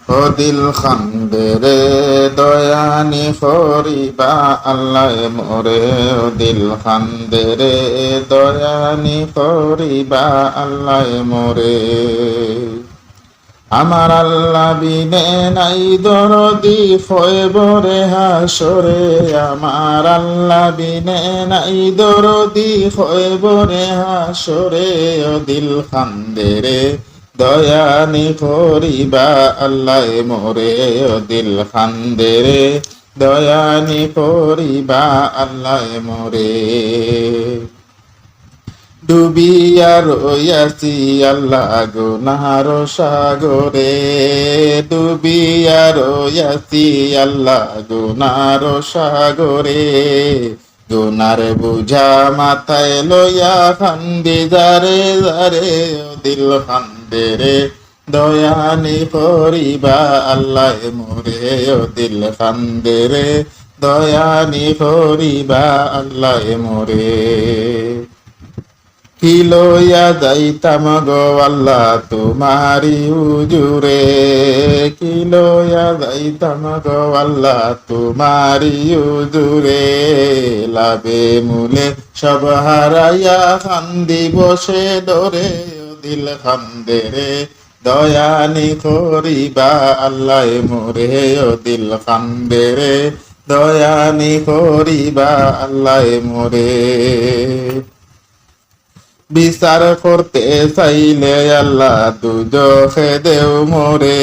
ও দিল খান্দে রে দয়ানি করিবা আল্লাহ মোরে। ও দিল খান্দে রে দয়ানি করিবা আল্লাহ মোরে। আমার আল্লাহ বিনে নাই দরদি ফয়বরে হাসরে। আমার আল্লাহ বিনে নাই দরদি ফয়বরে হাসরে। ও দিল খান্দে রে দয়ানি করিবা আল্লাহ মোরে। ও দিল খান্দে রে দয়ানি করিবা আল্লাহ মোরে। ডুবিয়া রইয়াছি আল্লাহ গুনার সাগরে। ডুবিয়া রইয়াছি আল্লাহ গুনার সাগরে। গুনার বুঝা মাথায় লইয়া খান্দি যারে যারে। ও দিল খান্দে রে দয়ানি করিবা আল্লাহ মোরে। ও দিল খান্দে রে দয়ানি করিবা আল্লাহ মোরে। কি লইয়া যাইতাম গো আল্লাহ তোমারি হুজুরে। কি লইয়া যাইতাম গো আল্লাহ তোমারি হুজুরে। লাভে মূলে সব হারাইয়া কান্দি বসে ডরে। ও দিল খান্দে রে দয়ানি করিবা আল্লাহ মোরে। ও দিল খান্দে রে দয়ানি করিবা আল্লাহ মোরে। বিচার করতে চাইলে আল্লাহ দুজখে দেও মোরে।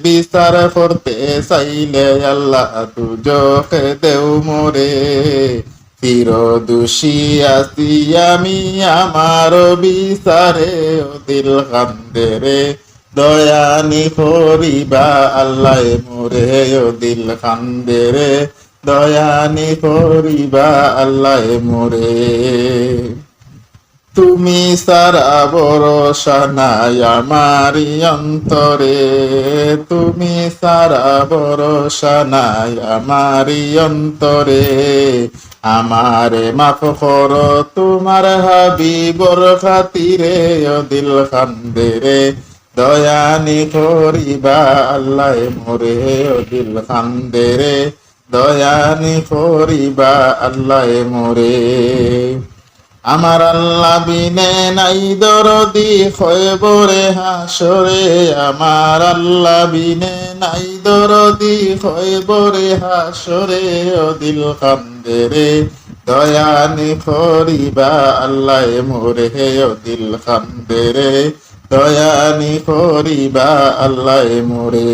বিচার করতে চাইলে আল্লাহ দুজখে দেও মোরে। চির দোষী আছি আমি আমার বিচারে। ও দিল খান্দে রে দয়ানি করিবা আল্লাহ মোরে। ও দিল খান্দে রে দয়ানি করিবা আল্লাহ মোরে। তুমি সারা ভরসা নাই আমারি অন্তরে। তুমি সারা ভরসা নাই আমারি অন্তরে। আমারে মাফ করো তোমার হাবিবর খাতিরে। ও দিল খান্দে রে দয়ানি করিবা আল্লাহ মোরে। ও দিল খান্দে রে দয়ানি করিবা আল্লাহ মোরে। আমার আল্লাহ বিনে নাই দরদি খয়বরে হাসরে। আমার আল্লাহ বিনে নাই দরদি খয়বরে হাসরে। ও দিল খান্দে রে দয়ানি করিবা আল্লাহ মোরে। ও দিল খান্দে রে দয়ানি করিবা আল্লাহ মোরে।